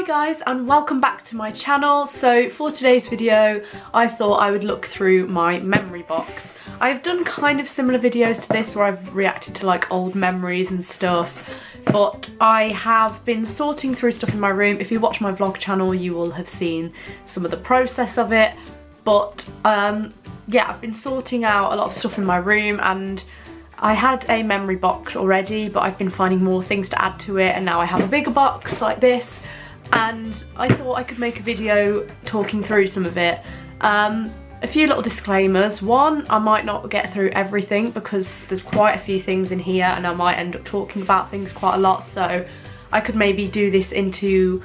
guys, and welcome back to my channel. So for today's video I thought I would look through my memory box. I've done kind of similar videos to this where I've reacted to like old memories and stuff, but I have been sorting through stuff in my room. If you watch my vlog channel you will have seen some of the process of it, but yeah, I've been sorting out a lot of stuff in my room, and I had a memory box already, but I've been finding more things to add to it, and now I have a bigger box like this, and I thought I could make a video talking through some of it. A few little disclaimers. One, I might not get through everything because there's quite a few things in here and I might end up talking about things quite a lot, so I could maybe do this into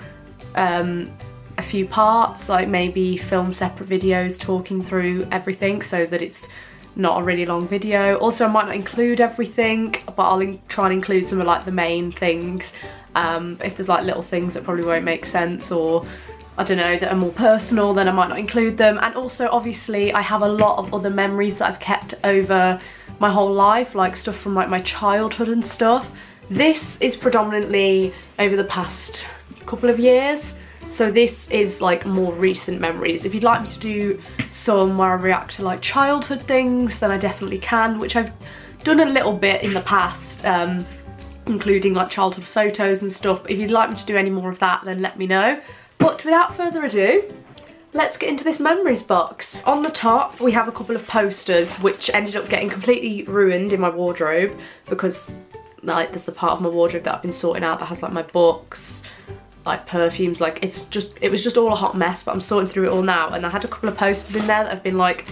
a few parts, like maybe film separate videos talking through everything so that it's not a really long video. Also, I might not include everything, but I'll try and include some of like the main things. If there's like little things that probably won't make sense, or I don't know, that are more personal, then I might not include them. And also obviously I have a lot of other memories that I've kept over my whole life, like stuff from like my childhood and stuff. This is predominantly over the past couple of years, so this is like more recent memories. If you'd like me to do some where I react to like childhood things, then I definitely can, which I've done a little bit in the past, including like childhood photos and stuff. But if you'd like me to do any more of that, then let me know. But without further ado, let's get into this memories box. On the top we have a couple of posters which ended up getting completely ruined in my wardrobe, because like there's the part of my wardrobe that I've been sorting out that has like my books, like perfumes, like it was just all a hot mess, but I'm sorting through it all now. And I had a couple of posters in there that have been like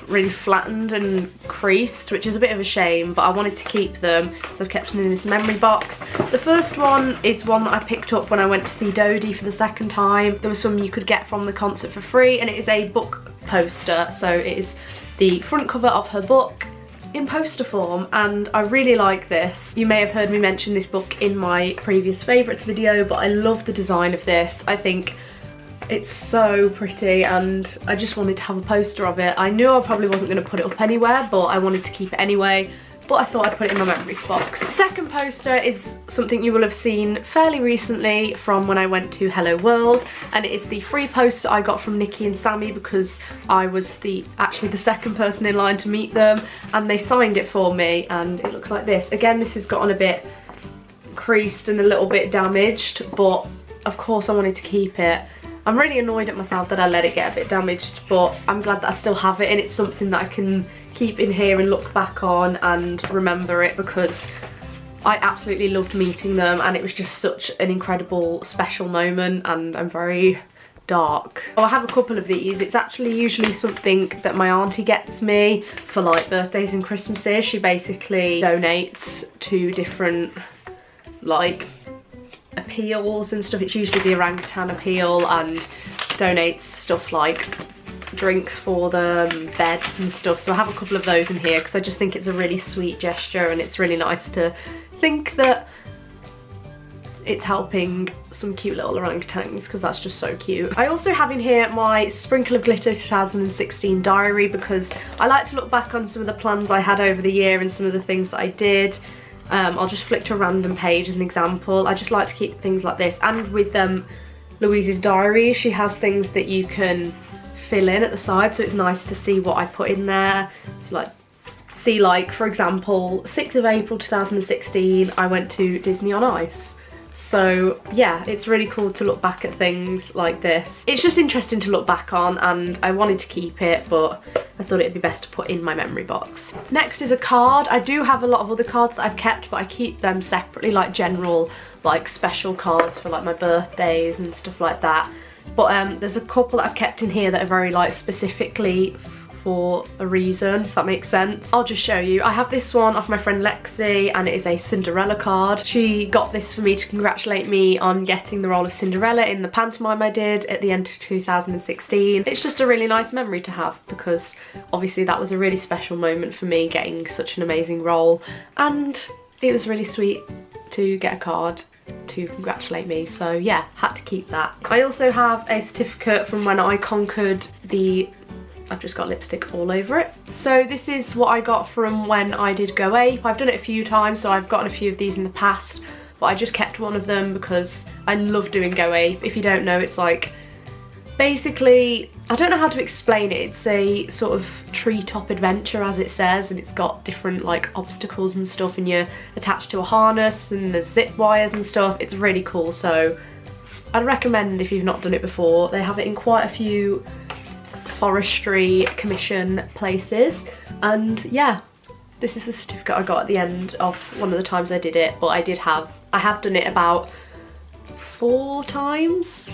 really flattened and creased, which is a bit of a shame, but I wanted to keep them, so I've kept them in this memory box. The first one is one that I picked up when I went to see Dodie for the second time. There was some you could get from the concert for free, and it is a book poster, so it is the front cover of her book in poster form, and I really like this. You may have heard me mention this book in my previous favourites video, but I love the design of this. I think it's so pretty, and I just wanted to have a poster of it. I knew I probably wasn't going to put it up anywhere, but I wanted to keep it anyway, but I thought I'd put it in my memories box. Second poster is something you will have seen fairly recently from when I went to Hello World, and it is the free poster I got from Nikki and Sammy because I was actually the second person in line to meet them, and they signed it for me, and it looks like this. Again, this has gotten a bit creased and a little bit damaged, but of course I wanted to keep it. I'm really annoyed at myself that I let it get a bit damaged, but I'm glad that I still have it, and it's something that I can keep in here and look back on and remember it, because I absolutely loved meeting them and it was just such an incredible special moment, and I'm very dark. Oh, I have a couple of these. It's actually usually something that my auntie gets me for like birthdays and Christmases. She basically donates to different like appeals and stuff. It's usually the orangutan appeal, and donates stuff like drinks for them, beds and stuff. So I have a couple of those in here because I just think it's a really sweet gesture, and it's really nice to think that it's helping some cute little orangutans, because that's just so cute. I also have in here my Sprinkle of Glitter 2016 diary, because I like to look back on some of the plans I had over the year and some of the things that I did. I'll just flick to a random page as an example. I just like to keep things like this. And with Louise's diary, she has things that you can fill in at the side, so it's nice to see what I put in there. So like, see, like for example, 6th of April 2016 I went to Disney on Ice. So yeah, it's really cool to look back at things like this. It's just interesting to look back on, and I wanted to keep it, but I thought it'd be best to put in my memory box. Next is a card. I do have a lot of other cards that I've kept, but I keep them separately, like general, like special cards for like my birthdays and stuff like that. But there's a couple that I've kept in here that are very like specifically for a reason, if that makes sense. I'll just show you. I have this one off my friend Lexi, and it is a Cinderella card. She got this for me to congratulate me on getting the role of Cinderella in the pantomime I did at the end of 2016. It's just a really nice memory to have, because obviously that was a really special moment for me, getting such an amazing role, and it was really sweet to get a card to congratulate me, so yeah, had to keep that. I also have a certificate from when I conquered the I've just got lipstick all over it. So this is what I got from when I did Go Ape. I've done it a few times, so I've gotten a few of these in the past, but I just kept one of them because I love doing Go Ape. If you don't know, it's like, basically, I don't know how to explain it. It's a sort of treetop adventure, as it says, and it's got different like obstacles and stuff, and you're attached to a harness and there's zip wires and stuff. It's really cool, so I'd recommend if you've not done it before. They have it in quite a few forestry commission places, and yeah, this is the certificate I got at the end of one of the times I did it. But I have done it about 4 times,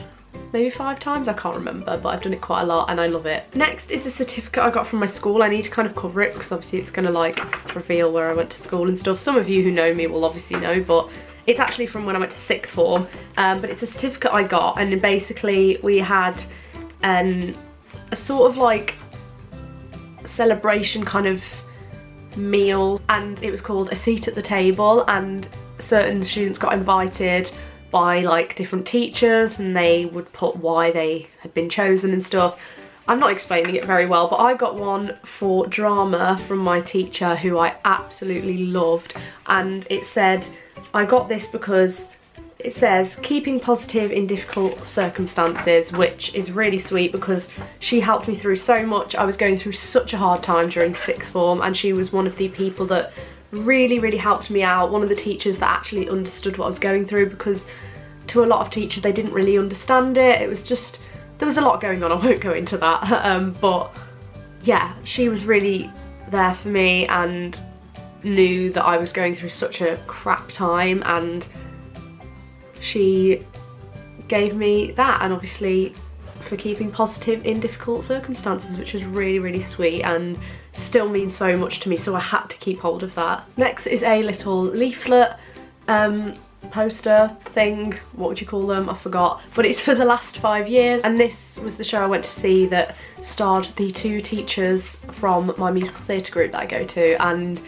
maybe 5 times, I can't remember, but I've done it quite a lot and I love it. Next is a certificate I got from my school. I need to kind of cover it because obviously it's gonna like reveal where I went to school and stuff. Some of you who know me will obviously know, but it's actually from when I went to 6th form, but it's a certificate I got, and basically we had a sort of like celebration kind of meal, and it was called A Seat at the Table, and certain students got invited by like different teachers and they would put why they had been chosen and stuff. I'm not explaining it very well, but I got one for drama from my teacher who I absolutely loved, and it said, I got this because it says keeping positive in difficult circumstances, which is really sweet because she helped me through so much. I was going through such a hard time during 6th form, and she was one of the people that really helped me out. One of the teachers that actually understood what I was going through, because to a lot of teachers they didn't really understand it. It was just, there was a lot going on, I won't go into that. But yeah, she was really there for me and knew that I was going through such a crap time, and she gave me that, and obviously for keeping positive in difficult circumstances, which was really sweet and still means so much to me, so I had to keep hold of that. Next is a little leaflet poster thing, what would you call them, I forgot, but it's for the last 5 years, and this was the show I went to see that starred the 2 teachers from my musical theatre group that I go to, and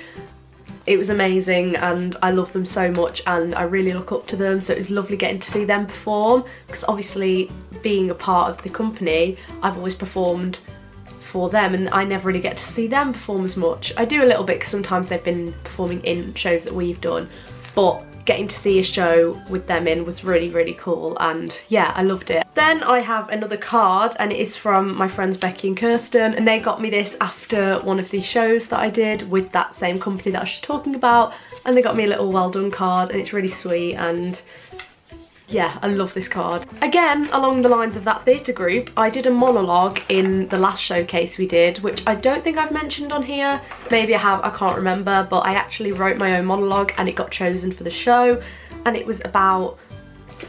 it was amazing and I love them so much and I really look up to them, so it was lovely getting to see them perform, because obviously being a part of the company I've always performed for them and I never really get to see them perform as much. I do a little bit because sometimes they've been performing in shows that we've done, but getting to see a show with them in was really cool, and yeah, I loved it. Then I have another card, and it is from my friends Becky and Kirsten, and they got me this after one of the shows that I did with that same company that I was just talking about, and they got me a little well done card, and it's really sweet, and yeah, I love this card. Again, along the lines of that theatre group, I did a monologue in the last showcase we did, which I don't think I've mentioned on here. Maybe I have, I can't remember, but I actually wrote my own monologue and it got chosen for the show, and it was about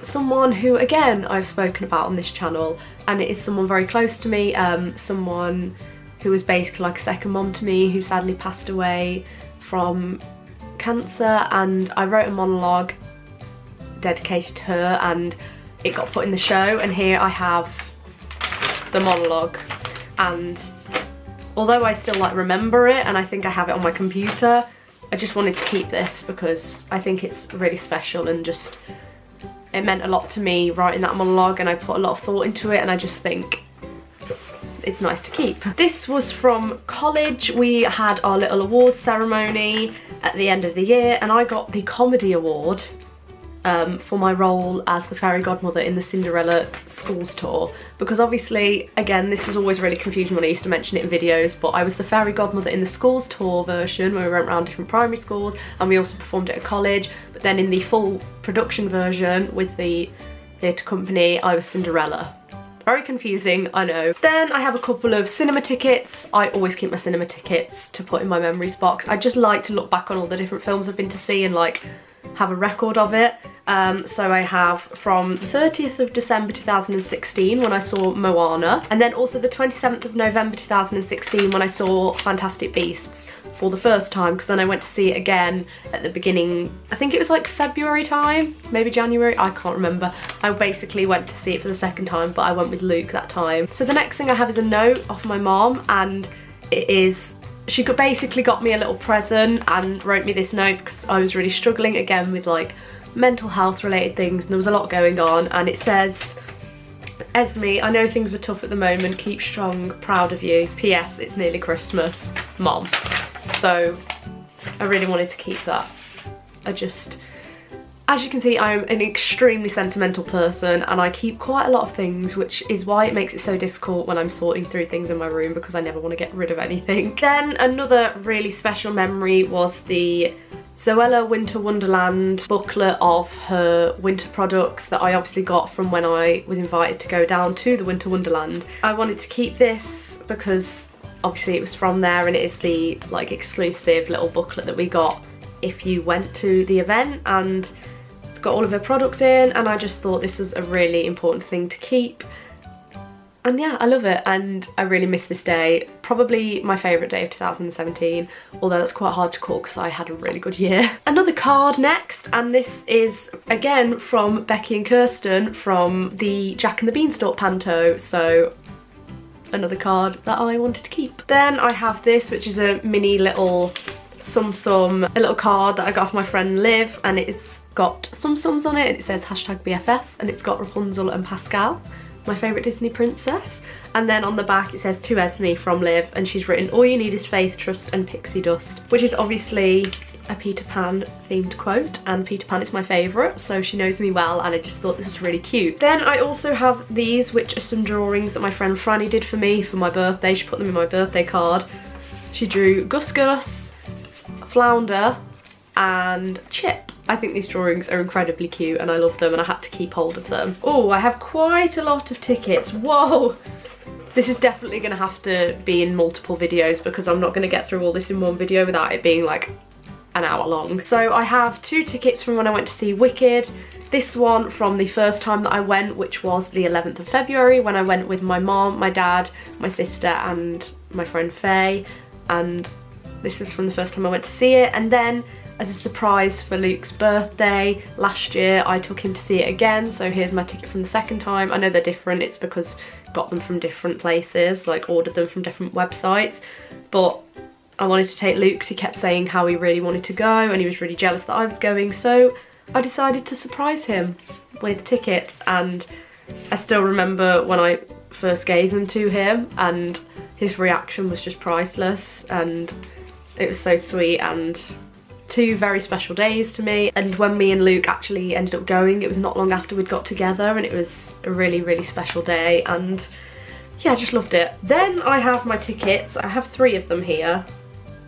someone who, again, I've spoken about on this channel, and it is someone very close to me, someone who was basically like a second mom to me, who sadly passed away from cancer, and I wrote a monologue dedicated to her and it got put in the show, and here I have the monologue, and although I still like remember it and I think I have it on my computer, I just wanted to keep this because I think it's really special, and just it meant a lot to me writing that monologue, and I put a lot of thought into it, and I just think it's nice to keep. This was from college. We had our little awards ceremony at the end of the year, and I got the comedy award for my role as the fairy godmother in the Cinderella schools tour, because obviously, again, this was always really confusing when I used to mention it in videos, but I was the fairy godmother in the schools tour version where we went around different primary schools, and we also performed at a college, but then in the full production version with the theatre company I was Cinderella. Very confusing, I know. Then I have a couple of cinema tickets. I always keep my cinema tickets to put in my memories box. I just like to look back on all the different films I've been to see and like have a record of it. So I have from the 30th of December 2016 when I saw Moana, and then also the 27th of November 2016 when I saw Fantastic Beasts for the first time, because then I went to see it again at the beginning, I think it was like February time, maybe January, I can't remember. I basically went to see it for the second time, but I went with Luke that time. So the next thing I have is a note off my mom, and it is, she basically got me a little present and wrote me this note because I was really struggling again with like mental health related things, and there was a lot going on, and it says, Esme, I know things are tough at the moment, keep strong, proud of you, PS, it's nearly Christmas, Mom. So I really wanted to keep that. As you can see, I'm an extremely sentimental person and I keep quite a lot of things, which is why it makes it so difficult when I'm sorting through things in my room, because I never want to get rid of anything. Then another really special memory was the Zoella Winter Wonderland booklet of her winter products that I obviously got from when I was invited to go down to the Winter Wonderland. I wanted to keep this because obviously it was from there, and it is the like exclusive little booklet that we got if you went to the event, and it's got all of her products in, and I just thought this was a really important thing to keep. And yeah, I love it and I really miss this day. Probably my favourite day of 2017, although that's quite hard to call because I had a really good year. Another card next, and this is again from Becky and Kirsten from the Jack and the Beanstalk panto, so another card that I wanted to keep. Then I have this, which is a mini little a little card that I got off my friend Liv, and it's got sums on it, and it says #BFF, and it's got Rapunzel and Pascal, my favourite Disney princess. And then on the back it says to Esme from Liv, and she's written all you need is faith, trust and pixie dust, which is obviously a Peter Pan themed quote, and Peter Pan is my favourite, so she knows me well, and I just thought this was really cute. Then I also have these, which are some drawings that my friend Franny did for me for my birthday. She put them in my birthday card. She drew Gus Gus, Flounder and Chip. I think these drawings are incredibly cute and I love them, and I had to keep hold of them. Oh, I have quite a lot of tickets. Whoa! This is definitely going to have to be in multiple videos because I'm not going to get through all this in one video without it being like an hour long. So I have 2 tickets from when I went to see Wicked. This one from the first time that I went, which was the 11th of February when I went with my mom, my dad, my sister and my friend Faye, and this was from the first time I went to see it. And then as a surprise for Luke's birthday last year, I took him to see it again, so here's my ticket from the second time. I know they're different, it's because I got them from different places, like ordered them from different websites, but I wanted to take Luke because he kept saying how he really wanted to go and he was really jealous that I was going, so I decided to surprise him with tickets. And I still remember when I first gave them to him and his reaction was just priceless, and it was so sweet, and 2 very special days to me. And when me and Luke actually ended up going, it was not long after we'd got together, and it was a really, really special day, and yeah, I just loved it. Then I have my tickets. I have 3 of them here.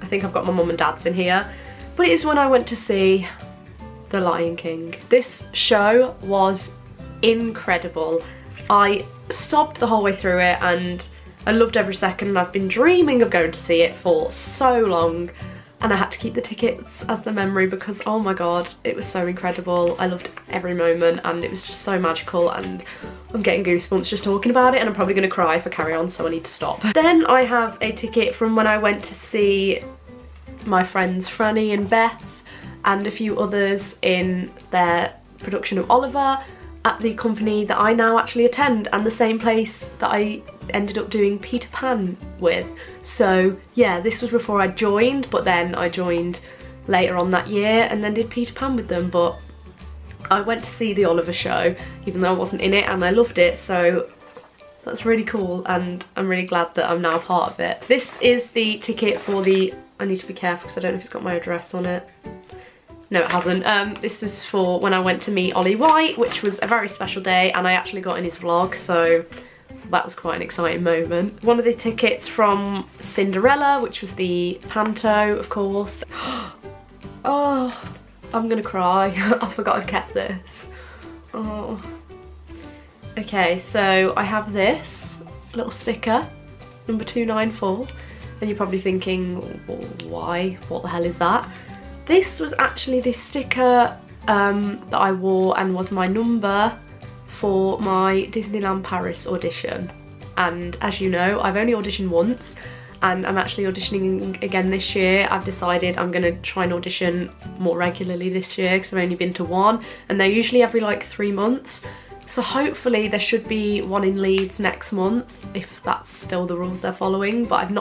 I think I've got my mum and dad's in here, but it is when I went to see The Lion King. This show was incredible. I sobbed the whole way through it and I loved every second, and I've been dreaming of going to see it for so long, and I had to keep the tickets as the memory because oh my god, it was so incredible. I loved every moment and it was just so magical, and I'm getting goosebumps just talking about it, and I'm probably going to cry if I carry on, so I need to stop. Then I have a ticket from when I went to see my friends Franny and Beth and a few others in their production of Oliver at the company that I now actually attend, and the same place that I ended up doing Peter Pan with. So yeah, this was before I joined, but then I joined later on that year and then did Peter Pan with them. But I went to see the Oliver show even though I wasn't in it, and I loved it, so that's really cool, and I'm really glad that I'm now part of it. This is the ticket for the, I need to be careful because I don't know if it's got my address on it. No, it hasn't. This is for when I went to meet Ollie White, which was a very special day, and I actually got in his vlog, so that was quite an exciting moment. One of the tickets from Cinderella, which was the panto, of course. Oh, I'm gonna cry. I forgot I kept this. Oh. Okay, so I have this little sticker, number 294, and you're probably thinking, why? What the hell is that? This was actually the sticker that I wore and was my number for my Disneyland Paris audition. And as you know, I've only auditioned once and I'm actually auditioning again this year. I've decided I'm gonna try and audition more regularly this year because I've only been to one, and they're usually every like 3 months. So hopefully there should be one in Leeds next month, if that's still the rules they're following, but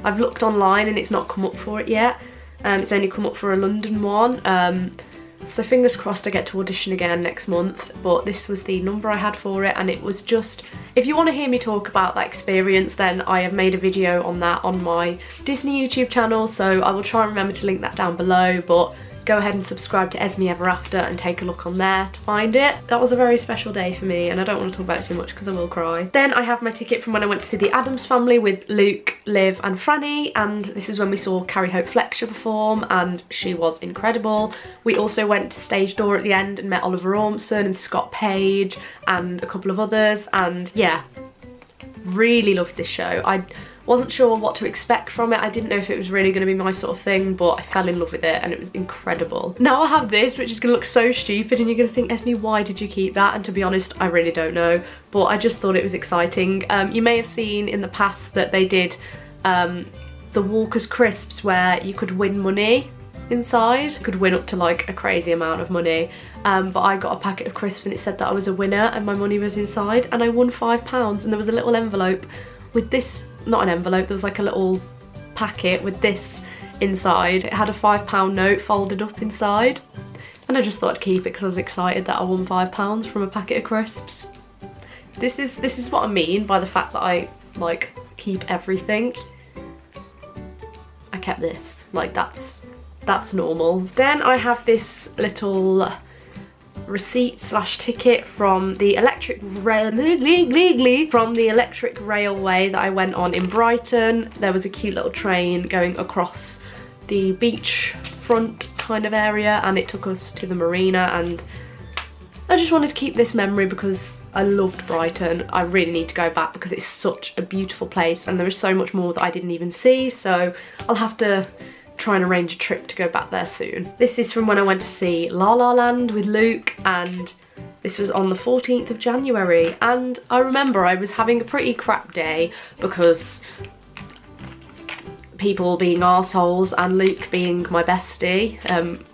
I've looked online and it's not come up for it yet. It's only come up for a London one, so fingers crossed I get to audition again next month. But this was the number I had for it, and it was just, if you want to hear me talk about that experience, then I have made a video on that on my Disney YouTube channel, so I will try and remember to link that down below. But go ahead and subscribe to Esme Ever After and take a look on there to find it. That was a very special day for me, and I don't want to talk about it too much because I will cry. Then I have my ticket from when I went to see the Addams Family with Luke, Liv and Franny, and this is when we saw Carrie Hope Fletcher perform, and she was incredible. We also went to Stage Door at the end and met Oliver Ormson and Scott Page and a couple of others, and yeah, really loved this show. I wasn't sure what to expect from it. I didn't know if it was really going to be my sort of thing, but I fell in love with it and it was incredible. Now I have this, which is going to look so stupid and you're going to think, Esme, why did you keep that? And to be honest, I really don't know, but I just thought it was exciting. You may have seen in the past that they did the Walker's Crisps where you could win money inside. You could win up to like a crazy amount of money, but I got a packet of crisps and it said that I was a winner and my money was inside, and I won £5, and there was a little envelope with this, not an envelope, there was like a little packet with this inside. It had a £5 note folded up inside, and I just thought I'd keep it because I was excited that I won £5 from a packet of crisps. This is what I mean by the fact that I like keep everything. I kept this, like that's normal. Then I have this little receipt slash ticket from the electric railway that I went on in Brighton. There was a cute little train going across the beachfront kind of area, and it took us to the marina, and I just wanted to keep this memory because I loved Brighton. I really need to go back because it's such a beautiful place and there is so much more that I didn't even see, so I'll have to try and arrange a trip to go back there soon. This is from when I went to see La La Land with Luke, and this was on the 14th of January, and I remember I was having a pretty crap day because people being arseholes and Luke being my bestie,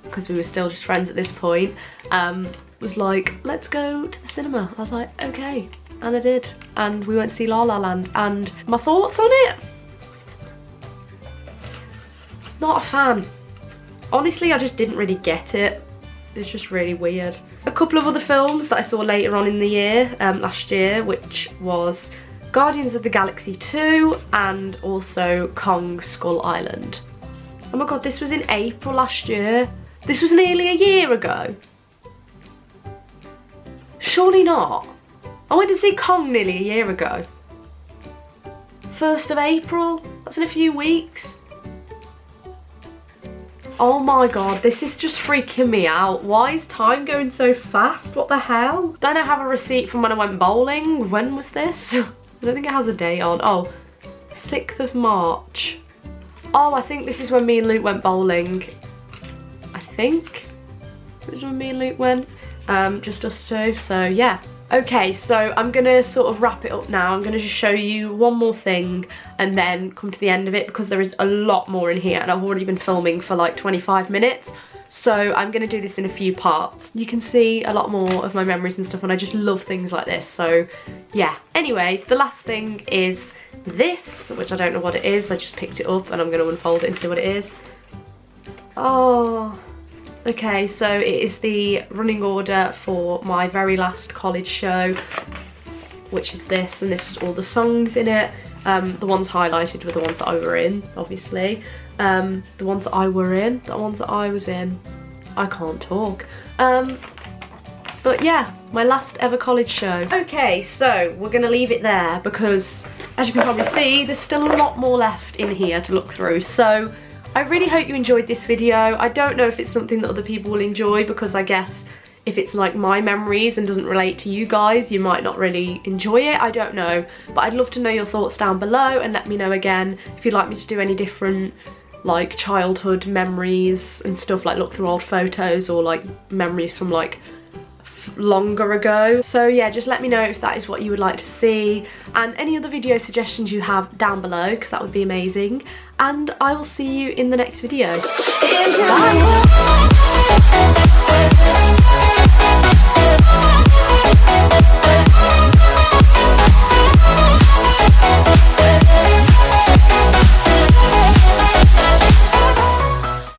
because we were still just friends at this point, was like, let's go to the cinema. I was like, okay, and I did, and we went to see La La Land, and my thoughts on it? Not a fan. Honestly, I just didn't really get it. It's just really weird. A couple of other films that I saw later on in the year, last year, which was Guardians of the Galaxy 2 and also Kong Skull Island. Oh my god, this was in April last year. This was nearly a year ago. Surely not. I went to see Kong nearly a year ago. 1st of April? That's in a few weeks. Oh my god, this is just freaking me out. Why is time going so fast? What the hell? Then I have a receipt from when I went bowling. When was this? I don't think it has a date on. Oh, 6th of March. Oh, I think this is when me and Luke went bowling. I think this is when me and Luke went. Just us two, so yeah. Okay, so I'm gonna sort of wrap it up now. I'm gonna just show you one more thing and then come to the end of it because there is a lot more in here and I've already been filming for like 25 minutes. So I'm gonna do this in a few parts. You can see a lot more of my memories and stuff, and I just love things like this, so yeah. Anyway, the last thing is this, which I don't know what it is. I just picked it up and I'm gonna unfold it and see what it is. Oh. Okay, so it is the running order for my very last college show, which is this, and this is all the songs in it. The ones highlighted were the ones that I were in, obviously. The ones that I were in, the ones that I was in. I can't talk. But yeah, my last ever college show. Okay, so we're gonna leave it there because, as you can probably see, there's still a lot more left in here to look through. So I really hope you enjoyed this video. I don't know if it's something that other people will enjoy because I guess if it's like my memories and doesn't relate to you guys, you might not really enjoy it. I don't know. But I'd love to know your thoughts down below, and let me know again if you'd like me to do any different like childhood memories and stuff, like look through old photos or like memories from like longer ago. So yeah, just let me know if that is what you would like to see, and any other video suggestions you have down below, because that would be amazing. And I will see you in the next video. Bye.